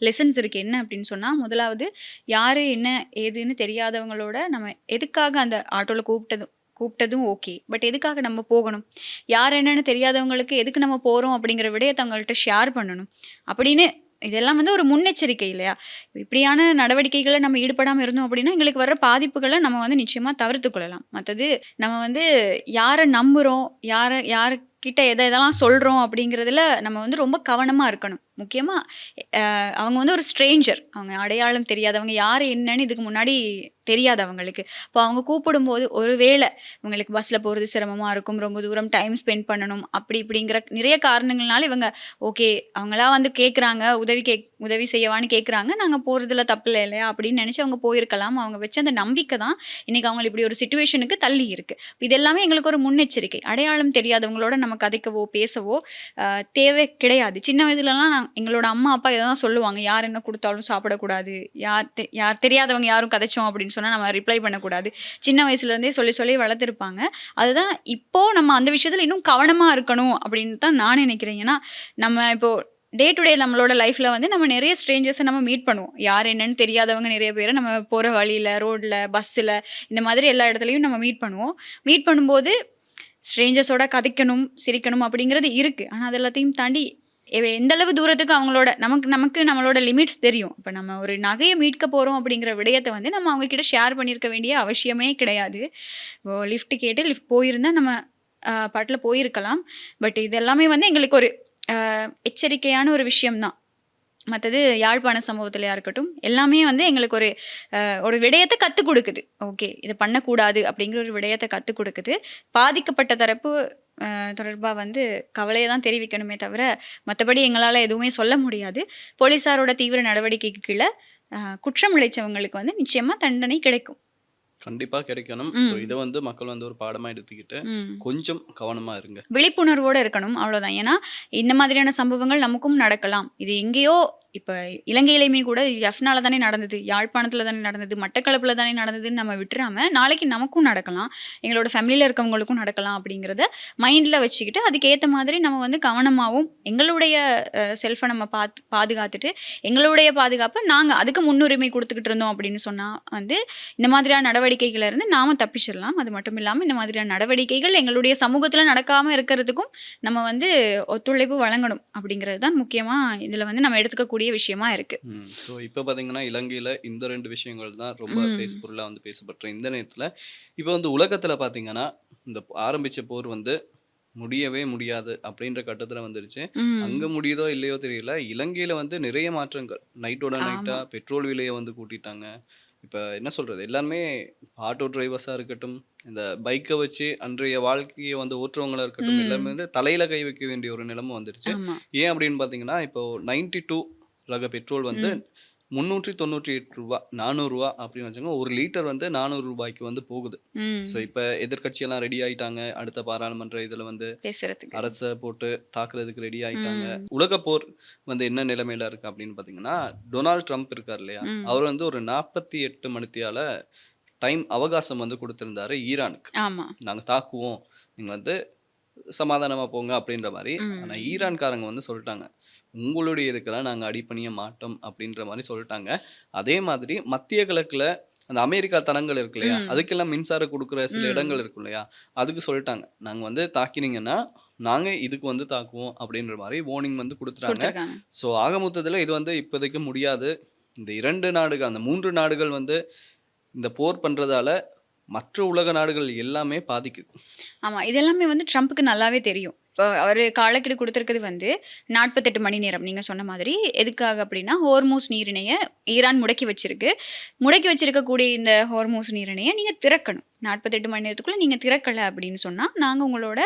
லெசன்ஸ் இருக்கு. என்ன அப்படின்னு சொன்னா, முதலாவது யாரு என்ன ஏதுன்னு தெரியாதவங்களோட நம்ம எதுக்காக அந்த ஆட்டோல கூப்பிட்டதும் ஓகே. பட் எதுக்காக நம்ம போகணும்? யார் என்னன்னு தெரியாதவங்களுக்கு எதுக்கு நம்ம போறோம் அப்படிங்கிற விடயத்த அவங்கள்ட்ட ஷேர் பண்ணணும். அப்படின்னு இதெல்லாம் வந்து ஒரு முன்னெச்சரிக்கை இல்லையா? இப்படியான நடவடிக்கைகள்ல நம்ம ஈடுபடாம இருந்தோம் அப்படின்னா, எங்களுக்கு வர்ற பாதிப்புகள நம்ம வந்து நிச்சயமா தவிர்த்துக் கொள்ளலாம். மத்தது நம்ம வந்து யார நம்புறோம், யாருக்கிட்ட எதெல்லாம் சொல்றோம் அப்படிங்கிறதுல நம்ம வந்து ரொம்ப கவனமா இருக்கணும். முக்கியமா அவங்க வந்து ஒரு ஸ்ட்ரேஞ்சர். அவங்க அடையாளம் தெரியாதவங்க. யாரு என்னன்னு இதுக்கு முன்னாடி தெரியாது அவங்களுக்கு. இப்போ அவங்க கூப்பிடும்போது ஒருவேளை இவங்களுக்கு பஸ்ல போறது சிரமமா இருக்கும், ரொம்ப தூரம் டைம் ஸ்பெண்ட் பண்ணணும், அப்படி இப்படிங்கிற நிறைய காரணங்கள்னால இவங்க ஓகே, அவங்களா வந்து கேட்குறாங்க, உதவி செய்யவான்னு கேட்குறாங்க, நாங்க போறதுல தப்பில்ல இல்லையா அப்படின்னு நினைச்சு அவங்க போயிருக்கலாம். அவங்க வச்ச அந்த நம்பிக்கை தான் இன்னைக்கு அவங்கள இப்படி ஒரு சிச்சுவேஷனுக்கு தள்ளி இருக்கு. இது எல்லாமே எங்களுக்கு ஒரு முன்னெச்சரிக்கை. அடையாளம் தெரியாதவங்களோட நம்ம கதைக்கவோ, பேசவோ தேவை கிடையாது. சின்ன வயசுலலாம் எங்களோட அம்மா, அப்பா இத தான் சொல்லுவாங்க. யார் என்ன குடுத்தாலும் சாப்பிடக்கூடாது. யார் தெரியாதவங்க யாரும் கதைச்சோம் அப்படின்னு சொன்னா நம்ம ரிப்ளை பண்ணக்கூடாது. சின்ன வயசுலேருந்தே சொல்லி சொல்லி வளர்த்துருப்பாங்க. அதுதான் இப்போ நம்ம அந்த விஷயத்துல இன்னும் கவனமா இருக்கணும் அப்படின்னு தான் நான் நினைக்கிறேன். ஏன்னா, நம்ம இப்போ டே டு டே நம்மளோட லைஃப்ல வந்து நம்ம நிறைய ஸ்ட்ரேஞ்சர்ஸை நம்ம மீட் பண்ணுவோம். யார் என்னன்னு தெரியாதவங்க நிறைய பேரை நம்ம போகிற வழியில், ரோட்டில், பஸ்ஸில், இந்த மாதிரி எல்லா இடத்துலையும் நம்ம மீட் பண்ணுவோம். மீட் பண்ணும்போது ஸ்ட்ரேஞ்சர்ஸோட கதைக்கணும், சிரிக்கணும் அப்படிங்கிறது இருக்குது. ஆனால் அது எல்லாத்தையும் தாண்டி எந்த அளவு தூரத்துக்கு அவங்களோட நமக்கு நம்மளோட லிமிட்ஸ் தெரியும். இப்போ நம்ம ஒரு நகையை மீட்க போகிறோம் அப்படிங்கிற விடயத்தை வந்து நம்ம அவங்கக்கிட்ட ஷேர் பண்ணியிருக்க வேண்டிய அவசியமே கிடையாது. இப்போ லிஃப்ட் கேட்டு லிஃப்ட் போயிருந்தால் நம்ம பாட்டில் போயிருக்கலாம். பட் இது எல்லாமே வந்து எங்களுக்கு ஒரு எச்சரிக்கையான ஒரு விஷயம்தான். மற்றது யாழ்ப்பாண சம்பவத்திலையா இருக்கட்டும், எல்லாமே வந்து எங்களுக்கு ஒரு விடயத்தை கற்றுக் கொடுக்குது. ஓகே, இதை பண்ணக்கூடாது அப்படிங்கிற ஒரு விடயத்தை கற்றுக் கொடுக்குது. பாதிக்கப்பட்ட தரப்பு தொடர்பாக வந்து கவலையை தான் தெரிவிக்கணுமே தவிர மற்றபடி எங்களால் எதுவுமே சொல்ல முடியாது. போலீஸாரோட தீவிர நடவடிக்கைக்கு கீழே குற்றம் இழைச்சவங்களுக்கு வந்து நிச்சயமா தண்டனை கிடைக்கும். கண்டிப்பா கிடைக்கணும். ஸோ இதை வந்து மக்கள் வந்து ஒரு பாடமா எடுத்துக்கிட்டு ம். கொஞ்சம் கவனமா இருங்க. விழிப்புணர்வோட இருக்கணும், அவ்வளவுதான். ஏன்னா இந்த மாதிரியான சம்பவங்கள் நமக்கும் நடக்கலாம். இது எங்கேயோ இப்ப இலங்கையிலையுமே கூட எஃப்னால தானே நடந்தது, யாழ்ப்பாணத்துல தானே நடந்தது, மட்டக்களப்புல தானே நடந்ததுன்னு நம்ம விட்டுறாம நாளைக்கு நமக்கும் நடக்கலாம், எங்களோட ஃபேமிலியில இருக்கவங்களுக்கும் நடக்கலாம் அப்படிங்கிறத மைண்ட்ல வச்சுக்கிட்டு அதுக்கேற்ற மாதிரி நம்ம வந்து கவனமாகவும் எங்களுடைய செல்ஃபை நம்ம பாதுகாத்துட்டு எங்களுடைய பாதுகாப்பை நாங்கள் அதுக்கு முன்னுரிமை கொடுத்துக்கிட்டு இருந்தோம் அப்படின்னு சொன்னால் வந்து இந்த மாதிரியான நடவடிக்கைகள் இருந்து நாம தப்பிச்சிடலாம். அது மட்டும் இல்லாமல் இந்த மாதிரியான நடவடிக்கைகள் எங்களுடைய சமூகத்தில் நடக்காமல் இருக்கிறதுக்கும் நம்ம வந்து ஒத்துழைப்பு வழங்கணும் அப்படிங்கிறது தான் முக்கியமாக இதில் வந்து நம்ம எடுத்துக்கக்கூடிய விஷயமா இருக்கு. ஸோ இப்போ பார்த்தீங்கன்னா இலங்கையில் இந்த 2 விஷயங்கள் தான் ரொம்ப பேசுபொருளாக வந்து பேசப்பட்ட இந்த நேரத்தில் இப்போ வந்து உலகத்தில் பார்த்தீங்கன்னா இந்த ஆரம்பித்த போர் வந்து முடியவே முடியாது அப்படின்ற கட்டத்தில் வந்துருச்சு. அங்கே முடியுதோ இல்லையோ தெரியல, இலங்கையில் வந்து நிறைய மாற்றங்கள் நைட்டோட நைட்டாக பெட்ரோல் விலையை வந்து கூட்டிட்டாங்க. இப்போ என்ன சொல்கிறது, எல்லாருமே ஆட்டோ டிரைவர்ஸாக இருக்கட்டும், இந்த பைக்கை வச்சு அன்றைய வாழ்க்கையை வந்து ஓட்டுறவங்களா இருக்கட்டும், எல்லாருமே வந்து தலையில் கை வைக்க வேண்டிய ஒரு நிலைமை வந்துருச்சு. ஏன் அப்படின்னு பார்த்தீங்கன்னா இப்போ 92 ரக பெட்ரோல் வந்து 398 ரூபா 400 ரூபா அப்படின்னு வச்சுங்க, ஒரு லிட்டர் வந்து 400 ரூபாய்க்கு வந்து போகுது. ஸோ இப்போ எதிர்கட்சியெல்லாம் ரெடி ஆயிட்டாங்க, அடுத்த பாராளுமன்ற இதில் வந்து பேசுறதுக்கு அரசை போட்டு தாக்குறதுக்கு ரெடி ஆயிட்டாங்க. உலக போர் வந்து என்ன நிலைமையில இருக்கு அப்படின்னு பார்த்தீங்கன்னா, டொனால்ட் ட்ரம்ப் இருக்கார் இல்லையா, அவர் வந்து ஒரு 48 மணித்தியால டைம் அவகாசம் வந்து கொடுத்திருந்தாரு ஈரானுக்கு. நாங்கள் தாக்குவோம், நீங்கள் வந்து சமாதானமா போங்க அப்படின்ற மாதிரி. ஆனா ஈரான்காரங்க வந்து சொல்லிட்டாங்க, உங்களுடைய இதுக்கெல்லாம் நாங்க அடிபணிய மாட்டோம் அப்படின்ற மாதிரி சொல்லிட்டாங்க. அதே மாதிரி மத்திய கிழக்குல அந்த அமெரிக்கா தளங்கள் இருக்கு இல்லையா, அதுக்கெல்லாம் மின்சாரம் கொடுக்குற சில இடங்கள் இருக்கும் இல்லையா, அதுக்கு சொல்லிட்டாங்க, நாங்க வந்து தாக்கினீங்கன்னா நாங்க இதுக்கு வந்து தாக்குவோம் அப்படின்ற மாதிரி வார்னிங் வந்து கொடுத்துட்டாங்க. ஸோ ஆக மொத்தத்தில் இது வந்து இப்போதைக்கு முடியாது. இந்த 2 நாடுகள், அந்த 3 நாடுகள் வந்து இந்த போர் பண்றதால மற்ற உலக நாடுகள் எல்லாமே பாதிக்குது. ஆமா, இதெல்லாமே வந்து ட்ரம்ப்புக்கு நல்லாவே தெரியும். இப்போ அவர் காலக்கெடு கொடுத்துருக்கிறது வந்து 48 மணி நேரம். நீங்கள் சொன்ன மாதிரி எதுக்காக அப்படின்னா, ஹோர்மூஸ் நீரிணையை ஈரான் முடக்கி வச்சிருக்கக்கூடிய இந்த ஹோர்மூஸ் நீரிணையை நீங்கள் திறக்கணும். 48 மணி நேரத்துக்குள்ளே நீங்கள் திறக்கலை அப்படின்னு சொன்னால் நாங்கள் உங்களோட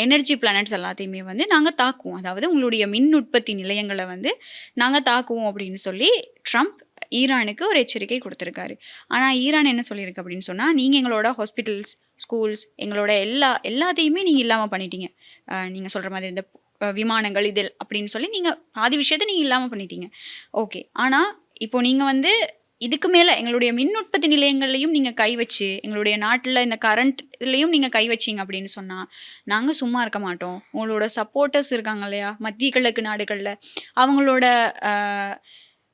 எனர்ஜி பிளானட்ஸ் எல்லாத்தையுமே வந்து நாங்கள் தாக்குவோம், அதாவது உங்களுடைய மின் உற்பத்தி நிலையங்களை வந்து நாங்கள் தாக்குவோம் அப்படின்னு சொல்லி ட்ரம்ப் ஈரானுக்கு ஒரு எச்சரிக்கை கொடுத்துருக்காரு. ஆனால் ஈரான் என்ன சொல்லியிருக்கு அப்படின்னு சொன்னால், நீங்கள் எங்களோட ஹாஸ்பிட்டல்ஸ், ஸ்கூல்ஸ், எங்களோட எல்லாத்தையுமே நீங்கள் இல்லாமல் பண்ணிட்டீங்க. நீங்கள் சொல்கிற மாதிரி இந்த விமானங்கள் இதில் அப்படின்னு சொல்லி நீங்கள் பாதி விஷயத்தை நீங்கள் இல்லாமல் பண்ணிட்டீங்க. ஓகே, ஆனால் இப்போ நீங்கள் வந்து இதுக்கு மேலே எங்களுடைய மின் உற்பத்தி நிலையங்கள்லையும் நீங்கள் கை வச்சு, எங்களுடைய நாட்டில் இந்த கரண்ட்லையும் நீங்கள் கை வச்சிங்க அப்படின்னு சொன்னால் நாங்கள் சும்மா இருக்க மாட்டோம். உங்களோட சப்போர்ட்டர்ஸ் இருக்காங்க இல்லையா மத்திய கிழக்கு நாடுகளில், அவங்களோட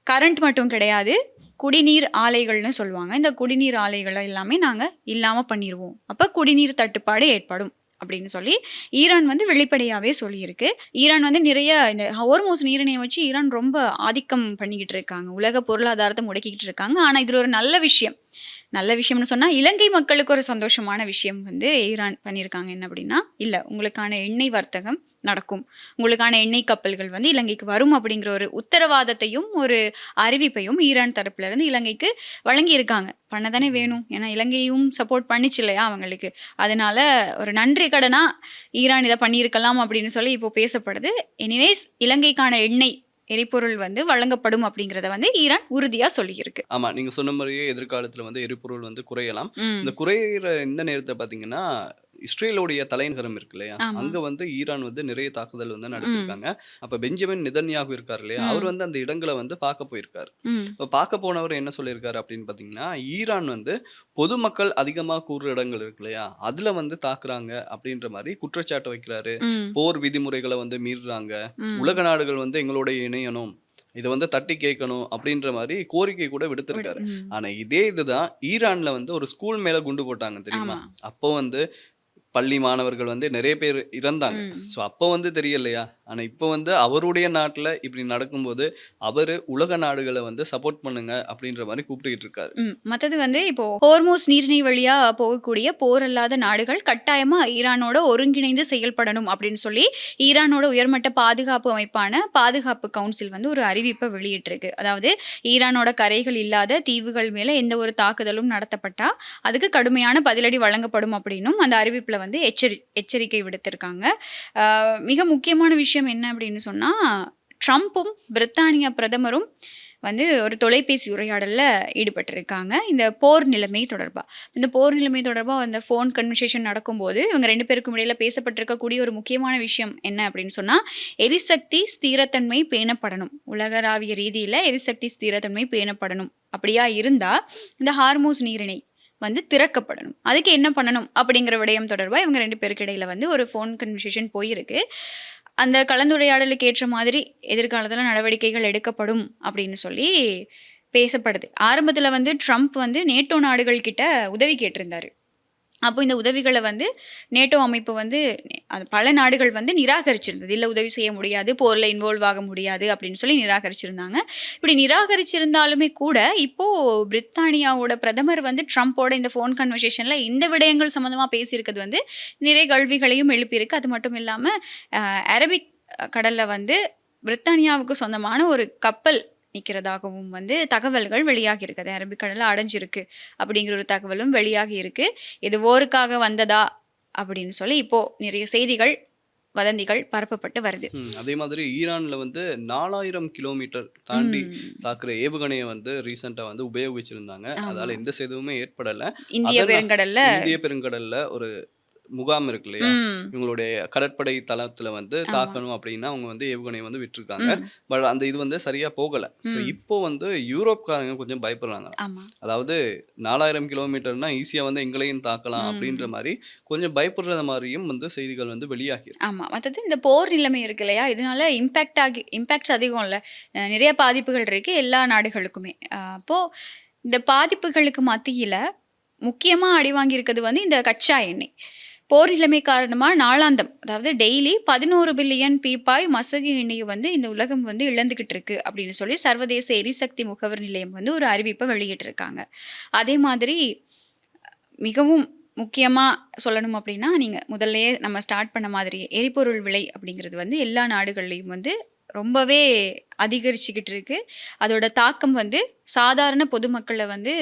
கரண்ட் மட்டும் கிடையாது, குடிநீர் ஆலைகள்னு சொல்லுவாங்க, இந்த குடிநீர் ஆலைகளை எல்லாமே நாங்கள் இல்லாமல் பண்ணிடுவோம், அப்போ குடிநீர் தட்டுப்பாடு ஏற்படும் அப்படின்னு சொல்லி ஈரான் வந்து வெளிப்படையாகவே சொல்லியிருக்கு. ஈரான் வந்து நிறைய இந்த ஹோர்மூஸ் நீரிணையை வச்சு ஈரான் ரொம்ப ஆதிக்கம் பண்ணிக்கிட்டு இருக்காங்க, உலக பொருளாதாரத்தை முடக்கிக்கிட்டு இருக்காங்க. ஆனால் இதில் ஒரு நல்ல விஷயம்னு சொன்னால் இலங்கை மக்களுக்கு ஒரு சந்தோஷமான விஷயம் வந்து ஈரான் பண்ணியிருக்காங்க. என்ன அப்படின்னா, இல்லை உங்களுக்கான எண்ணெய் வர்த்தகம் நடக்கும், உங்களுக்கான எண்ணெய் கப்பல்கள் வந்து இலங்கைக்கு வரும் அப்படிங்கிற ஒரு உத்தரவாதத்தையும் ஒரு அறிவிப்பையும் ஈரான் தரப்புல இருந்து இலங்கைக்கு வழங்கி இருக்காங்க. பண்ணதானே வேணும், ஏன்னா இலங்கையும் சப்போர்ட் பண்ணிச்சு இல்லையா அவங்களுக்கு, அதனால ஒரு நன்றி கடனா ஈரான் இதை பண்ணியிருக்கலாம் அப்படின்னு சொல்லி இப்போ பேசப்படுது. எனிவேஸ் இலங்கைக்கான எரிபொருள் வந்து வழங்கப்படும் அப்படிங்கிறத வந்து ஈரான் உறுதியா சொல்லியிருக்கு. ஆமா, நீங்க சொன்ன மாதிரியே எதிர்காலத்துல வந்து எரிபொருள் வந்து குறையலாம். இந்த குறையிற இந்த நேரத்தை பாத்தீங்கன்னா இஸ்ரேலுடைய தலைநகரம் இருக்கு இல்லையா, அங்க வந்து ஈரான் வந்து நிறைய தாக்குதல் வந்து நடத்திருக்காங்க. அப்ப பெஞ்சமின் நெதன்யாகு இருக்காரு இல்லையா, அவர் வந்து அந்த இடங்களை வந்து பார்க்க போயிருக்காரு. இப்ப பார்க்க போனவர் என்ன சொல்லியிருக்காரு அப்படின்னு பாத்தீங்கன்னா, ஈரான் வந்து பொதுமக்கள் அதிகமா கூறுற இடங்கள் இருக்கு இல்லையா, அதுல வந்து தாக்குறாங்க அப்படின்ற மாதிரி குற்றச்சாட்டு வைக்கிறாரு. போர் விதிமுறைகளை வந்து மீறுறாங்க, உலக நாடுகள் வந்து எங்களோட இணையணும், இதை வந்து தட்டி கேட்கணும் அப்படின்ற மாதிரி கோரிக்கை கூட விடுத்திருக்காரு. ஆனா இதே இதுதான் ஈரான்ல வந்து ஒரு ஸ்கூல் மேல குண்டு போட்டாங்க தெரியுமா, அப்போ வந்து பள்ளி மாணவர்கள் வந்து நிறைய பேர் இறந்தாங்க. ஸோ அப்போ வந்து தெரியலையா, ஆனா இப்போ வந்து அவருடைய நாட்டுல இப்படி நடக்கும்போது அவரு உலக நாடுகளை வந்து சப்போர்ட் பண்ணுங்க அப்படின்ற மாதிரி கூப்பிட்டுக்கிட்டு இருக்காரு. மற்றது வந்து இப்போ ஹோர்மூஸ் நீரிணை வழியா போகக்கூடிய போர் அல்லாத நாடுகள் கட்டாயமா ஈரானோட ஒருங்கிணைந்து செயல்படணும் அப்படின்னு சொல்லி ஈரானோட உயர்மட்ட பாதுகாப்பு அமைப்பான பாதுகாப்பு கவுன்சில் வந்து ஒரு அறிவிப்பை வெளியிட்டிருக்கு. அதாவது ஈரானோட கரைகள் இல்லாத தீவுகள் மேல எந்த ஒரு தாக்குதலும் நடத்தப்பட்டா அதுக்கு கடுமையான பதிலடி வழங்கப்படும் அப்படின்னும் அந்த அறிவிப்புல வந்து எச்சரிக்கை விடுத்திருக்காங்க. மிக முக்கியமான விஷயம் என்ன அப்படின்னு சொன்னா, ட்ரம்ப்பும் பிரித்தானியா பிரதமரும் வந்து ஒரு தொலைபேசி உரையாடலில் ஈடுபட்டிருக்காங்க இந்த போர் நிலைமை தொடர்பாக. இந்த போர் நிலைமை தொடர்பாக அந்த ஃபோன் கன்வர்சேஷன் நடக்கும்போது இவங்க 2 பேருக்கும் இடையில பேசப்பட்டிருக்கக்கூடிய ஒரு முக்கியமான விஷயம் என்ன அப்படின்னு சொன்னால், எரிசக்தி ஸ்திரத்தன்மை பேணப்படணும். உலகளாவிய ரீதியில் எரிசக்தி ஸ்திரத்தன்மை பேணப்படணும். அப்படியா இருந்தால் இந்த ஹார்மூஸ் நீரிணை வந்து திறக்கப்படணும். அதுக்கு என்ன பண்ணணும் அப்படிங்கிற விடயம் தொடர்பாக இவங்க 2 பேருக்கு இடையில வந்து ஒரு ஃபோன் கன்வர்சேஷன் போயிருக்கு. அந்த கலந்துரையாடலுக்கு ஏற்ற மாதிரி எதிர்காலத்தில் நடவடிக்கைகள் எடுக்கப்படும் அப்படின்னு சொல்லி பேசப்படுது. ஆரம்பத்தில் வந்து ட்ரம்ப் வந்து நேட்டோ நாடுகள் கிட்ட உதவி கேட்டிருந்தாரு. அப்போ இந்த உதவிகளை வந்து நேட்டோ அமைப்பு வந்து அது பல நாடுகள் வந்து நிராகரிச்சிருந்தது. இல்லை, உதவி செய்ய முடியாது, போரில் இன்வால்வ் ஆக முடியாது அப்படின்னு சொல்லி நிராகரிச்சிருந்தாங்க. இப்படி நிராகரிச்சிருந்தாலுமே கூட இப்போது பிரித்தானியாவோட பிரதமர் வந்து ட்ரம்ப்போட இந்த ஃபோன் கன்வர்சேஷனில் இந்த விடயங்கள் சம்மந்தமாக பேசியிருக்கிறது வந்து நிறைய கேள்விகளையும் எழுப்பியிருக்கு. அது மட்டும் இல்லாமல் அரபிக் கடலில் வந்து பிரித்தானியாவுக்கு சொந்தமான ஒரு கப்பல் நிற்கிறதாகவும் வந்து தகவல்கள் வெளியாகி இருக்குது. அரபிக்கடலில் அடைஞ்சிருக்கு அப்படிங்கிற ஒரு தகவலும் வெளியாகி இருக்கு. இது போருக்காக வந்ததா அப்படின்னு சொல்லி இப்போ நிறைய செய்திகள் வதந்திகள் பரப்பப்பட்டு வருது. அதே மாதிரி ஈரான்ல வந்து 4000 கிலோமீட்டர் தாண்டி தாக்குற ஏவுகணையை வந்து ரீசெண்டா வந்து உபயோகிச்சிருந்தாங்க. அதால எந்த சேதமுமே ஏற்படல. இந்திய பெருங்கடல்ல ஒரு முகாம் இருக்கு இல்லையா, இவங்களுடைய கடற்படை தளத்துல வந்து தாக்கணும் அப்படின்னா அவங்க வந்து ஏவுகணை வந்து விட்டுருக்காங்க. பட் அந்த இது வந்து சரியா போகல. ஸோ இப்போ வந்து யூரோப்காரங்க கொஞ்சம் பயப்படுறாங்க. அதாவது 4000 கிலோமீட்டர்னா ஈஸியா வந்து எங்களையும் தாக்கலாம் அப்படின்ற மாதிரி கொஞ்சம் பயப்படுற மாதிரியும் வந்து செய்திகள் வந்து வெளியாகி. ஆமா, மற்றது இந்த போர் நிலைமை இருக்கு இல்லையா, இதனால இம்பேக்ட்ஸ் அதிகம் இல்லை, நிறைய பாதிப்புகள் இருக்கு எல்லா நாடுகளுக்குமே. அப்போ இந்த பாதிப்புகளுக்கு மத்தியில முக்கியமா அடி வாங்கியிருக்கிறது வந்து இந்த கச்சா எண்ணெய். போர் நிலைமை காரணமாக நாளாந்தம், அதாவது டெய்லி 11 பில்லியன் பீப்பாய் மசகு எண்ணெயை வந்து இந்த உலகம் வந்து இழந்துகிட்டு இருக்கு அப்படின்னு சொல்லி சர்வதேச எரிசக்தி முகவர் நிலையம் வந்து ஒரு அறிவிப்பை வெளியிட்டிருக்காங்க. அதே மாதிரி மிகவும் முக்கியமாக சொல்லணும் அப்படின்னா, நீங்கள் முதல்லையே நம்ம ஸ்டார்ட் பண்ண மாதிரி எரிபொருள் விலை அப்படிங்கிறது வந்து எல்லா நாடுகள்லையும் வந்து ரொம்பவே அதிகரிச்சுக்கிட்டு இருக்கு. அதோட தாக்கம் வந்து சாதாரண பொதுமக்களை வந்து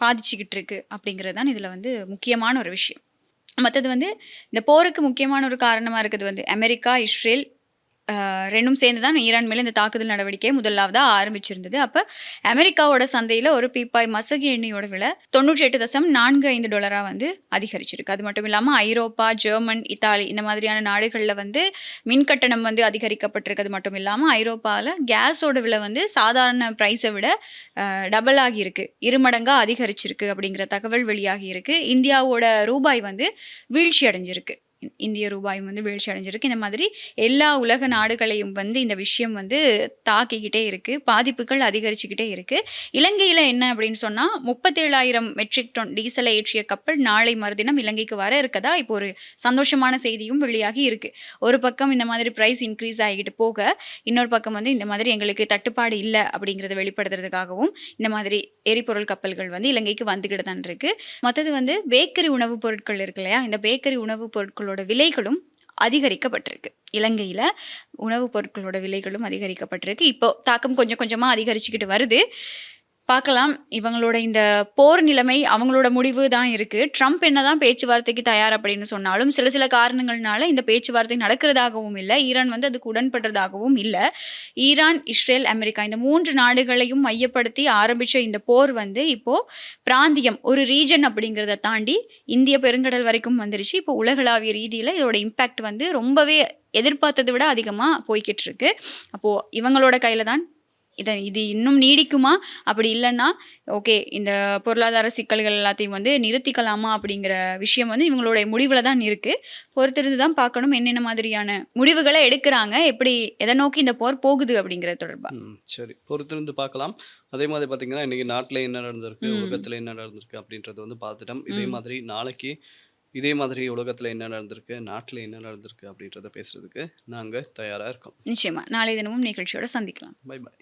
பாதிச்சுக்கிட்டு இருக்கு அப்படிங்கிறது தான் இதில் வந்து முக்கியமான ஒரு விஷயம். மற்றது வந்து இந்த போருக்கு முக்கியமான ஒரு காரணமாக இருக்குது வந்து அமெரிக்கா, இஸ்ரேல் ரெண்டும் சேர்ந்து தான் ஈரான் மேலே இந்த தாக்குதல் நடவடிக்கையை முதலாவதாக ஆரம்பிச்சிருந்தது. அப்போ அமெரிக்காவோட சந்தையில் ஒரு பீப்பாய் மசகு எண்ணெயோட விலை $98.45 வந்து அதிகரிச்சிருக்கு. அது மட்டும் இல்லாமல் ஐரோப்பா, ஜெர்மன், இத்தாலி இந்த மாதிரியான நாடுகளில் வந்து மின் கட்டணம் வந்து அதிகரிக்கப்பட்டிருக்கு. அது மட்டும் இல்லாமல் ஐரோப்பாவில் கேஸோட விலை வந்து சாதாரண ப்ரைஸை விட டபுள் ஆகியிருக்கு, 2 மடங்காக அதிகரிச்சிருக்கு அப்படிங்கிற தகவல் வெளியாகி இருக்கு. இந்தியாவோட ரூபாய் வந்து வீழ்ச்சி அடைஞ்சிருக்கு. இந்திய ரூபாயும் வந்து வீழ்ச்சி அடைஞ்சிருக்கு. இந்த மாதிரி எல்லா உலக நாடுகளையும் வந்து இந்த விஷயம் வந்து தாக்கிக்கிட்டே இருக்குது, பாதிப்புகள் அதிகரிச்சுக்கிட்டே இருக்குது. இலங்கையில் என்ன அப்படின்னு சொன்னால் 37,000 மெட்ரிக் டன் டீசலை ஏற்றிய கப்பல் நாளை மறுதினம் இலங்கைக்கு வர இருக்கதா இப்போ ஒரு சந்தோஷமான செய்தியும் வெளியாகி இருக்குது. ஒரு பக்கம் இந்த மாதிரி ப்ரைஸ் இன்க்ரீஸ் ஆகிட்டு போக, இன்னொரு பக்கம் வந்து இந்த மாதிரி எங்களுக்கு தட்டுப்பாடு இல்லை அப்படிங்கிறத வெளிப்படுத்துறதுக்காகவும் இந்த மாதிரி எரிபொருள் கப்பல்கள் வந்து இலங்கைக்கு வந்துக்கிட்டு தான் இருக்குது. மற்றது வந்து பேக்கரி உணவுப் பொருட்கள் இருக்கு இல்லையா, இந்த பேக்கரி உணவுப் பொருட்களோட விலைகளும் அதிகரிக்கப்பட்டிருக்கு. இலங்கையில் உணவுப் பொருட்களோட விலைகளும் அதிகரிக்கப்பட்டிருக்கு. இப்போ தாக்கம் கொஞ்சம் கொஞ்சமாக அதிகரிச்சுக்கிட்டு வருது. பார்க்கலாம், இவங்களோட இந்த போர் நிலைமை அவங்களோட முடிவு தான் இருக்குது. ட்ரம்ப் என்னதான் பேச்சுவார்த்தைக்கு தயார் அப்படின்னு சொன்னாலும் சில காரணங்கள்னால இந்த பேச்சுவார்த்தை நடக்கிறதாகவும் இல்லை, ஈரான் வந்து அதுக்கு உடன்படுறதாகவும் இல்லை. ஈரான், இஸ்ரேல், அமெரிக்கா இந்த 3 நாடுகளையும் மையப்படுத்தி ஆரம்பித்த இந்த போர் வந்து இப்போது பிராந்தியம், ஒரு ரீஜன் அப்படிங்கிறத தாண்டி இந்திய பெருங்கடல் வரைக்கும் வந்துருச்சு. இப்போ உலகளாவிய ரீதியில் இதோட இம்பேக்ட் வந்து ரொம்பவே எதிர்பார்த்ததை விட அதிகமாக போய்கிட்டு இருக்கு. அப்போது இவங்களோட கையில் தான் இது இன்னும் நீடிக்குமா, அப்படி இல்லைன்னா ஓகே இந்த பொருளாதார சிக்கல்கள் எல்லாத்தையும் வந்து நிறுத்திக்கலாமா அப்படிங்கிற விஷயம் வந்து இவங்களுடைய முடிவில் தான் இருக்குது. பொறுத்திருந்து தான் பார்க்கணும் என்னென்ன மாதிரியான முடிவுகளை எடுக்கிறாங்க, எப்படி எதை நோக்கி இந்த போர் போகுது அப்படிங்கிறது தொடர்பாக. சரி, பொறுத்திருந்து பார்க்கலாம். அதே மாதிரி பார்த்தீங்கன்னா இன்றைக்கி நாட்டில் என்ன நடந்திருக்கு, உலகத்தில் என்ன நடந்திருக்கு அப்படின்றத வந்து பார்த்துட்டோம். இதே மாதிரி நாளைக்கு இதே மாதிரி உலகத்தில் என்ன நடந்திருக்கு, நாட்டில் என்ன நடந்திருக்கு அப்படின்றத பேசுறதுக்கு நாங்கள் தயாராக இருக்கோம். நிச்சயமா நாளை தினமும் நிகழ்ச்சியோட சந்திக்கலாம். Bye bye.